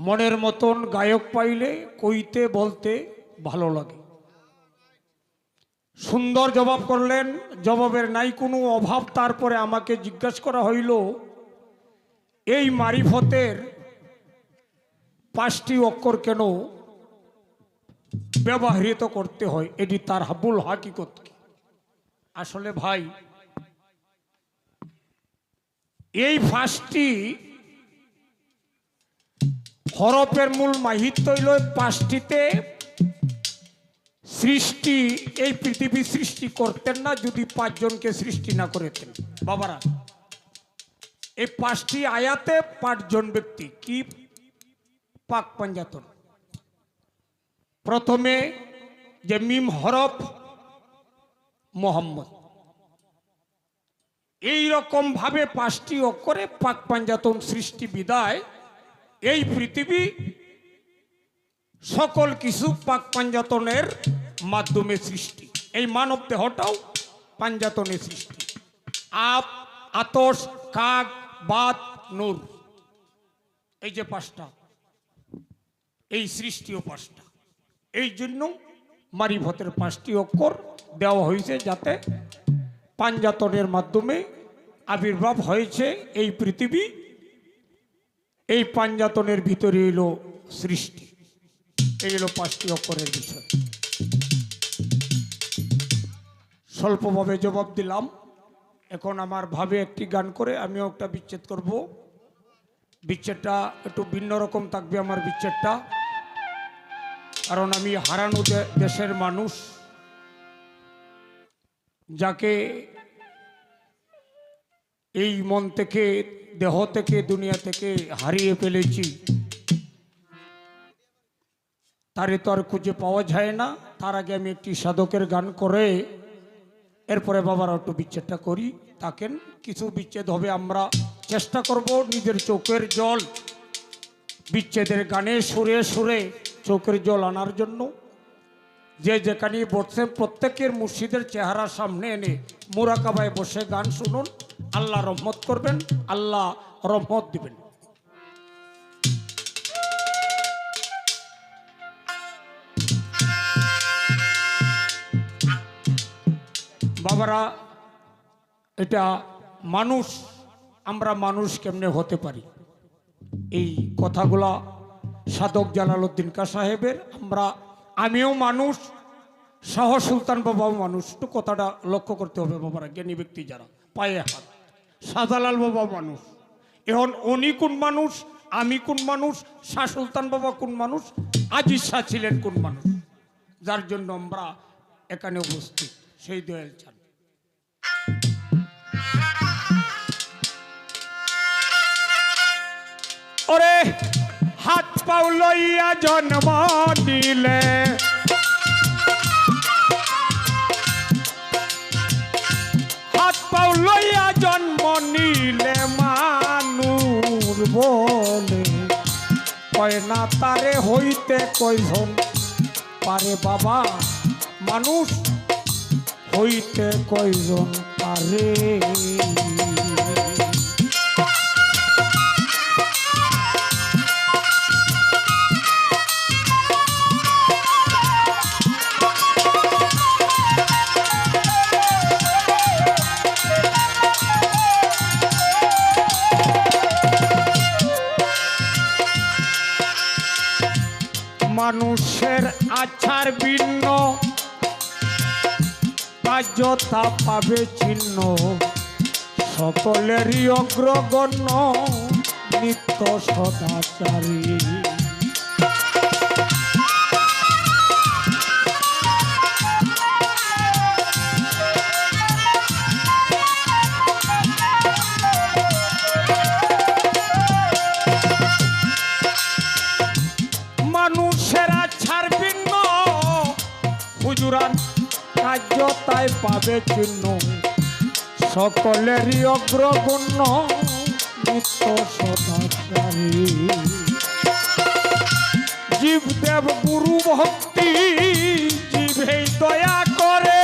মনের মতন গায়ক পাইলে কইতে বলতে ভালো লাগে। সুন্দর জবাব করলেন, জবাবের নাই কোনো অভাব। তারপরে আমাকে জিজ্ঞাসা করা হইল, এই মারিফতের 5টি অক্ষর কেন ব্যবহৃত করতে হয়, এটি তার হাবুল হাকিকত কি? আসলে ভাই, এই 5টি হরফের মূল মাহিত্য হইল 5টিতে সৃষ্টি, এই পৃথিবী সৃষ্টি করতেন না যদি 5 জনকে সৃষ্টি না করতেন। বাবারা, এই 5টি আয়াতে 5 জন ব্যক্তি কি পাক পাঞ্জাতন। প্রথমে যে মিম হরফ মোহাম্মদ, এই রকম ভাবে 5টি অক্ষরে পাক পাঞ্জাতন সৃষ্টি বিদায় এই পৃথিবী সকল কিছু পাক পাঞ্জাতনের মাধ্যমে সৃষ্টি। এই মানব দেহটাও পাঞ্জাতনের সৃষ্টি। আপ, আতস, কাক, বাত, নূর, এই যে 5টা, এই সৃষ্টিও 5টা। এই জন্য মারিফতের 5টি অক্ষর দেওয়া হয়েছে, যাতে পাঞ্জাতনের মাধ্যমে আবির্ভাব হয়েছে এই পৃথিবী। এই পাঞ্জাতনের ভিতরে এলো সৃষ্টি। এই হলো 5টি অক্ষরের বিষয়। স্বল্পভাবে জবাব দিলাম। এখন আমার ভাবে একটি গান করে আমিও একটা বিচ্ছেদ করব। বিচ্ছেদটা একটু ভিন্ন রকম থাকবে আমার বিচ্ছেদটা, কারণ আমি হারানো দেশের মানুষ, যাকে এই মন থেকে, দেহ থেকে, দুনিয়া থেকে হারিয়ে ফেলেছি, তারে তো আর খুঁজে পাওয়া যায় না। তার আগে আমি একটি সাধকের গান করে এরপরে বাবার একটু বিচ্ছেদটা করি। থাকেন, কিছু বিচ্ছেদ হবে, আমরা চেষ্টা করব নিজের চোখের জল বিচ্ছেদের গানে সুরে সুরে চোখের জল আনার জন্য। যে যেখানে বসছেন প্রত্যেকের মুর্শিদের চেহারা সামনে এনে মুরাকাবায় বসে গান শুনুন। আল্লাহ রহমত করবেন, আল্লাহ রহমত দিবেন। বাবারা, এটা মানুষ, আমরা মানুষ কেমনে হতে পারি, এই কথাগুলা সাধক জালালউদ্দিন খাঁ সাহেবের। আমিও মানুষ, শাহ সুলতান বাবাও মানুষ। একটু কথাটা লক্ষ্য করতে হবে বাবারা, জ্ঞানী ব্যক্তি যারা, পায়ে হাত। শাহজালাল বাবা মানুষ, এখন উনি কোন মানুষ, আমি কোন মানুষ, শাহ সুলতান বাবা কোন মানুষ, আজিজ শাহ ছিলেন কোন মানুষ, যার জন্য আমরা এখানে উপস্থিত, সেই দয়াল চান। ওরে হাত পাও লইয়া জন্ম দিলে, হাত পাও লইয়া জন্ম নিলে মানুষ বলে, কয় না তারে হইতে কয়জন পারে। বাবা, মানুষ হইতে কয়জন পারে? মানুষের আচার ভিন্ন, কার্যতা পাবে চিহ্ন, সকলেরই অগ্রগণ্য নিত্য সদাচারী। মানুষের আচার ভিন্ন, হুজুরান কার্যতায় পাবে চিহ্ন, সকলেরই অগ্রগণ্য নিত্য সদাচারী। জীবদেব গুরু ভক্তি জীবেই দয়া করে,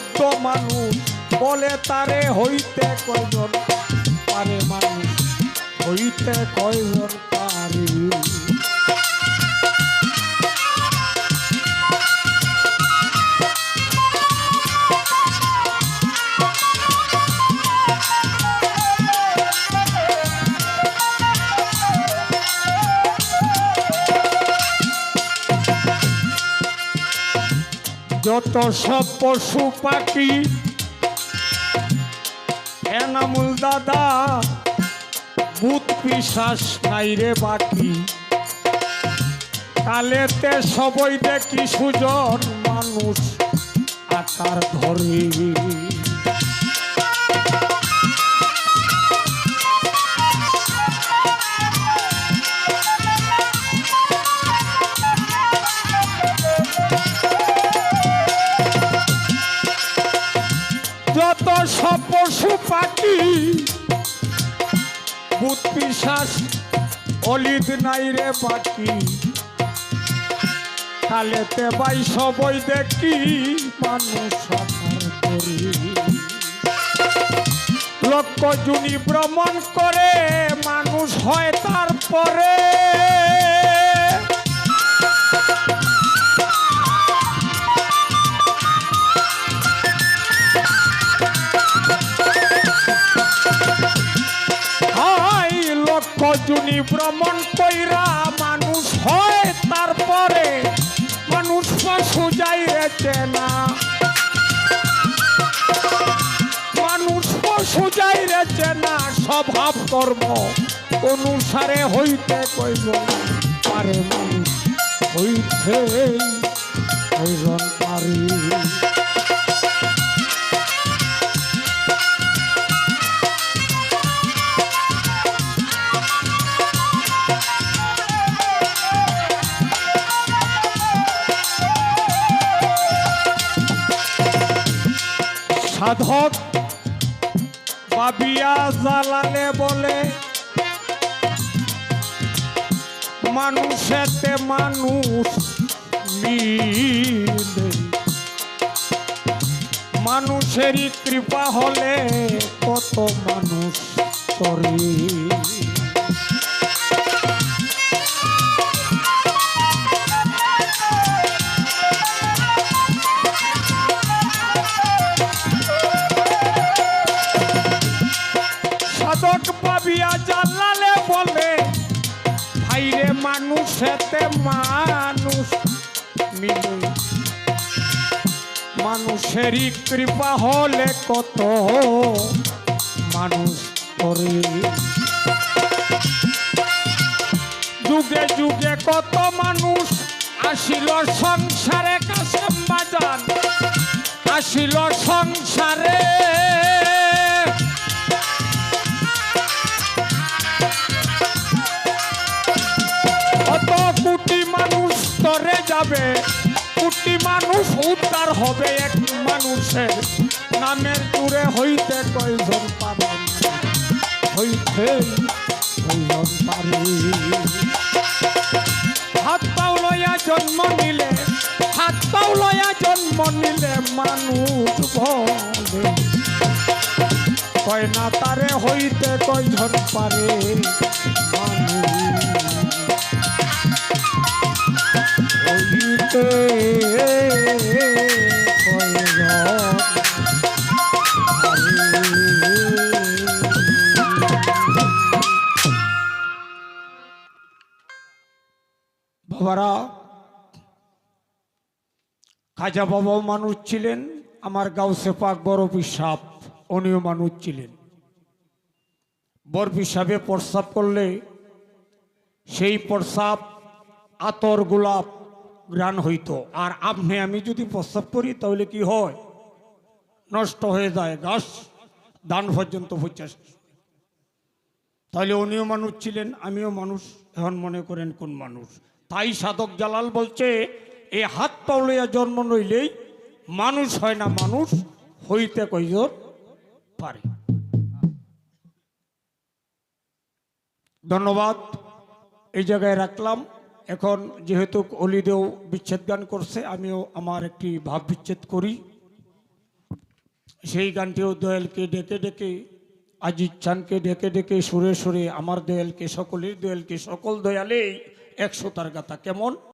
শুদ্ধ মানুষ বলে তারে হইতে কয়জন পারে, মানুষ হইতে কয়জন পারে। যত সব পশু পাখি এনামুল দাদা, ভূত পিশাচ নাই রে বাকি, কালেতে সবই দেখি সুজন মানুষ আকার ধরে। যত সব পশু পাখি ভূত পিশাচ অলিদ নাই রে বাকি, কালেতে বাই সবই দেখি মানুষ আকার ধরে। লক্ষ জুনি ভ্রমণ করে মানুষ হয় তারপরে, জুনি ভ্রমণ কইরা মানুষ হয় তারপরে, মানুষ পশু যাই রেচে না, মানুষ পশু যাই রেচে না, স্বভাব কর্ম অনুসারে হইতে কয়জন পারে, মানুষ হইতে কয়জন পারে। সাধক বাবিয়া জালালে বলে মানুষেতে মানুষ মিলে, মানুষেরই কৃপা হলে কত মানুষ করে। সাধক পাবিয়া জালালে বলে ভাইরে মানুষেতে মানুষ মিলে, মানুষেরই কৃপা হলে কত মানুষ করে। যুগে যুগে কত মানুষ আসিল সংসারে, কাশেম বাজান আসিল সংসারে, কত কোটি মানুষ তরে যাবে, কোটি মানুষ উদ্ধার হবে এক মানুষের নামের জুড়ে, হইতে কয়জন পাবে, হইতে কয়জন পারে। হাত পাও লইয়া জন্ম নিলে, হাত পাও লইয়া জন্ম নিলে মানুষ বলে কয় না তারে হইতে কয়জন পারে, মানুষ হইতে বাবারা। খাজা বাবাও মানুষ ছিলেন, আমার গাউসে পাক বড় পিসাব উনিও মানুষ ছিলেন। বড় পিসাবে প্রস্রাব করলে সেই প্রস্রাব আতর গোলাপ গ্রাণ হইতো, আর আপনি আমি যদি প্রস্রাব করি তাহলে কি হয়, নষ্ট হয়ে যায়, গাছ দান পর্যন্ত পৌঁছে। তাহলে উনিও মানুষ ছিলেন, আমিও মানুষ, এখন মনে করেন কোন মানুষ। তাই সাধক জালাল বলছে এই হাত পাও লইয়া জন্ম নইলেই মানুষ হয় না, মানুষ হইতে কয়জন পারে। ধন্যবাদ, এই জায়গায় রাখলাম। এখন যেহেতু অলিদেও বিচ্ছেদ গান করছে, আমিও আমার একটি ভাব বিচ্ছেদ করি। সেই গানটিও দয়ালকে ডেকে ডেকে, আজিজ চানকে ডেকে ডেকে, সুরে সুরে আমার দয়ালকে, সকলের দয়ালকে, সকল দয়ালেই 100 তার গাথা। কেমন?